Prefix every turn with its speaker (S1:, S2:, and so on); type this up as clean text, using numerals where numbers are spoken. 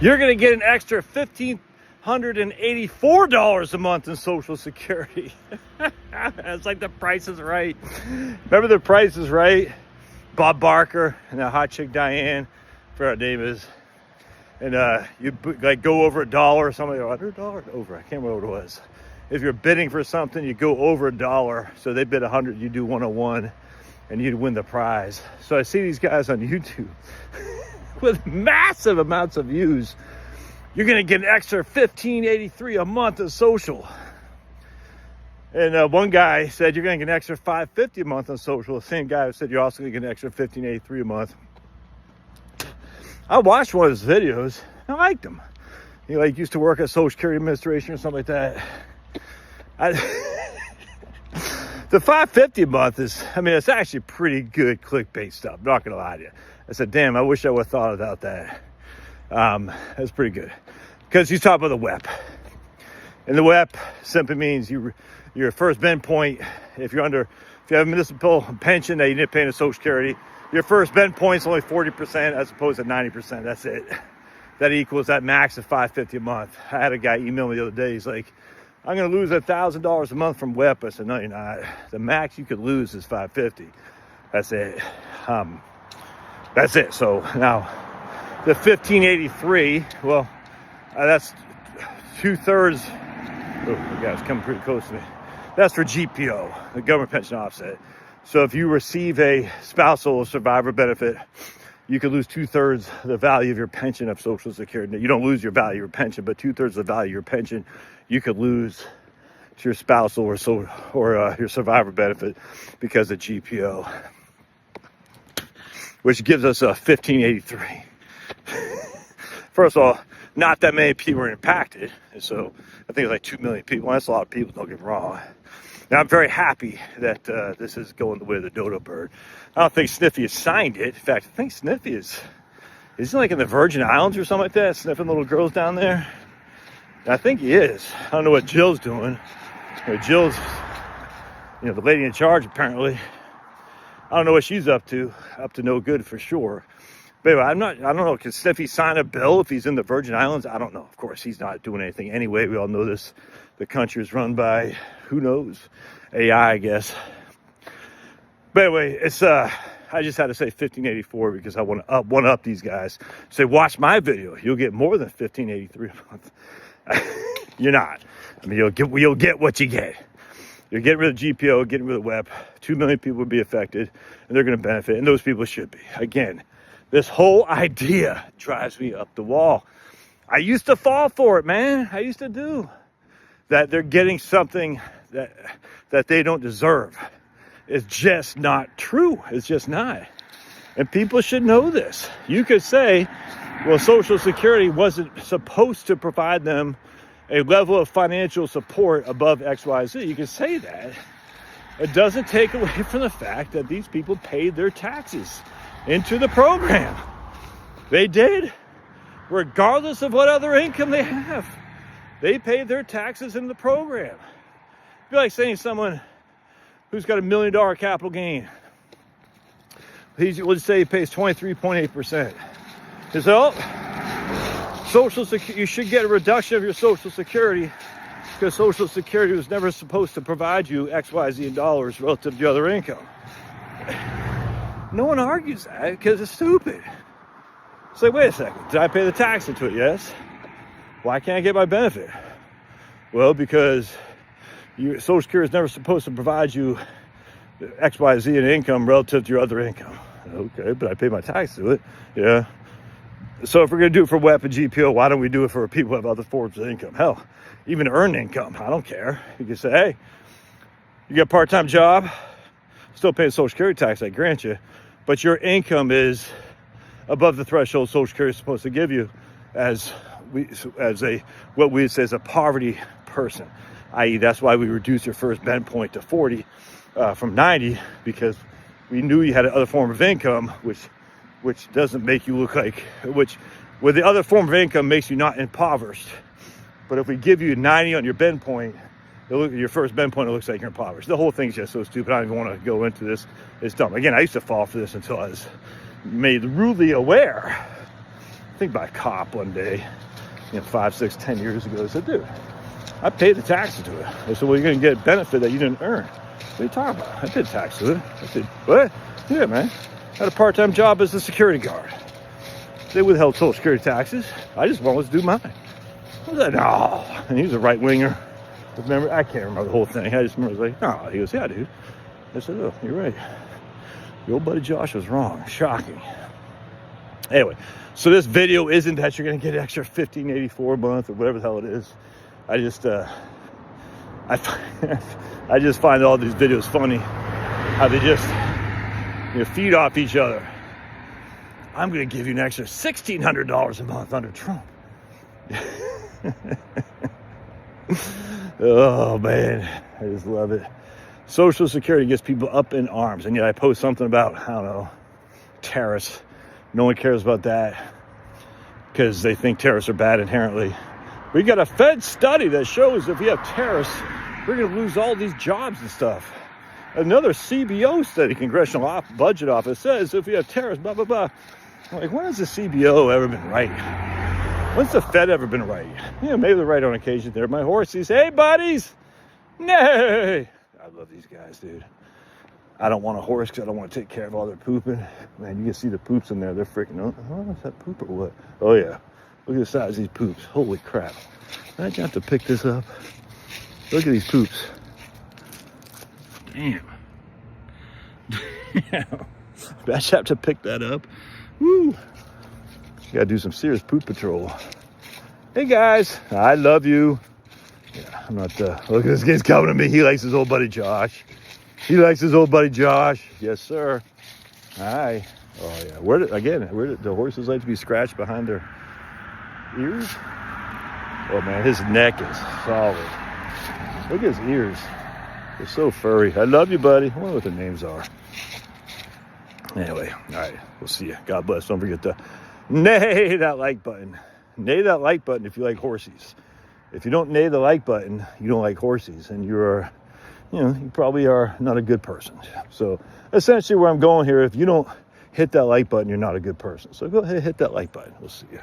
S1: you're going to get an extra $1,584 a month in Social Security. It's like The Price is Right. Remember The Price is Right? Bob Barker and that hot chick Diane, for her name is. And you like go over $1 or something, under $1 over. I can't remember what it was. If you're bidding for something, you go over $1. So they bid 100, you do 101, and you'd win the prize. So I see these guys on YouTube with massive amounts of views. You're gonna get an extra $1,583 a month of social. And one guy said you're gonna get an extra $550 a month on social. The same guy said you're also gonna get an extra $1,583 a month. I watched one of his videos. I liked him. He like used to work at Social Security Administration or something like that. The $550 a month is, I mean, it's actually pretty good clickbait stuff. I'm not gonna lie to you. I said, damn, I wish I would have thought about that. That's pretty good. Because he's talking about the WEP. And the WEP simply means your first bend point, if you have a municipal pension that you didn't pay into Social Security, your first bend point is only 40% as opposed to 90%. That's it. That equals that max of $550 a month. I had a guy email me the other day. He's like, I'm going to lose $1,000 a month from WEP. I said, no, you're not. The max you could lose is $550. That's it. That's it. So now the $1,583, well, that's 2/3. Oh, the guy's coming pretty close to me. That's for GPO, the government pension offset. So if you receive a spousal survivor benefit, you could lose 2/3 the value of your pension of Social Security. You don't lose your value of your pension, but 2/3 the value of your pension you could lose to your spousal or your survivor benefit because of GPO, which gives us a $1,583. First of all, not that many people are impacted, and so I think it's like 2 million people. That's a lot of people. Don't get me wrong. Now, I'm very happy that this is going the way of the dodo bird. I don't think Sniffy has signed it. In fact, I think Sniffy is he like in the Virgin Islands or something like that, sniffing little girls down there? I think he is. I don't know what Jill's doing. Jill's, the lady in charge apparently. I don't know what she's up to. Up to no good for sure. But anyway, I don't know. Can Sniffy sign a bill if he's in the Virgin Islands? I don't know. Of course, he's not doing anything anyway. We all know this. The country is run by, who knows, AI, I guess. But anyway, it's I just had to say 1584 because I want to one up these guys. Say, watch my video. You'll get more than 1583 a month. You're not. I mean, you'll get what you get. You're getting rid of GPO, getting rid of WEP. 2 million people would be affected, and they're going to benefit, and those people should be. Again, this whole idea drives me up the wall. I used to fall for it, man. I used to do that. They're getting something that they don't deserve. It's just not true. It's just not. And people should know this. You could say, well, Social Security wasn't supposed to provide them a level of financial support above XYZ. You can say that. It doesn't take away from the fact that these people paid their taxes into the program. They did, regardless of what other income they have. They paid their taxes in the program. It'd be like saying someone who's got $1 million capital gain. Let's say he pays 23.8%. He says, oh, Social Security, you should get a reduction of your Social Security because Social Security was never supposed to provide you XYZ in dollars relative to your other income. No one argues that because it's stupid. It's like, wait a second, did I pay the tax into it? Yes. Why can't I get my benefit? Well, because Social Security is never supposed to provide you XYZ in income relative to your other income. Okay, but I pay my tax to it. Yeah. So if we're going to do it for WEP and GPO, why don't we do it for people who have other forms of income? Hell, even earned income. I don't care. You can say, hey, you got a part-time job, still paying Social Security tax, I grant you, but your income is above the threshold Social Security is supposed to give you as what we say is a poverty person, i.e. that's why we reduced your first bend point to 40 from 90, because we knew you had another form of income, which doesn't make you look like, where the other form of income makes you not impoverished. But if we give you 90 on your bend point, your first bend point, it looks like you're impoverished. The whole thing's just so stupid. I don't even want to go into this. It's dumb. Again, I used to fall for this until I was made rudely aware I think by a cop one day, 5, 6, 10 years ago. They said, dude, I paid the taxes to it. They said, well, you're going to get a benefit that you didn't earn. What are you talking about? I paid tax to it. I said, what? Yeah, man. I had a part-time job as a security guard. They withheld Social Security taxes. I just wanted to do mine. I was like, no. And he was a right-winger. Remember, I can't remember the whole thing. I just remember, I was like, no. He goes, yeah, dude. I said, oh, you're right. Your old buddy Josh was wrong. Shocking. Anyway, so this video isn't that you're going to get an extra $15.84 a month or whatever the hell it is. I just, I just find all these videos funny. How they just, feed off each other. I'm going to give you an extra $1,600 a month under Trump. Oh, man. I just love it. Social Security gets people up in arms. And yet I post something about, I don't know, terrorists. No one cares about that because they think terrorists are bad inherently. We got a Fed study that shows if we have terrorists, we're going to lose all these jobs and stuff. Another CBO study, Congressional Budget Office, says if we have terrorists, blah, blah, blah. I'm like, when has the CBO ever been right? When's the Fed ever been right? Maybe they're right on occasion. They're my horsies. Hey, buddies. Nay. I love these guys, dude. I don't want a horse because I don't want to take care of all their pooping. Man, you can see the poops in there. They're freaking, oh, is that poop or what? Oh, yeah. Look at the size of these poops. Holy crap. I have to pick this up. Look at these poops. Damn. I just have to pick that up. Woo. You gotta do some serious poop patrol. Hey, guys. I love you. Yeah, I'm not, look at this kid's coming to me. He likes his old buddy Josh. He likes his old buddy Josh. Yes, sir. Hi. Oh, yeah. Where did the horses like to be scratched behind their ears? Oh, man, his neck is solid. Look at his ears. They're so furry. I love you, buddy. I wonder what their names are. Anyway, all right. We'll see you. God bless. Don't forget to nay that like button. Nay that like button if you like horsies. If you don't nay the like button, you don't like horsies. And you're... you probably are not a good person. So essentially where I'm going here, if you don't hit that like button, you're not a good person. So go ahead and hit that like button. We'll see you.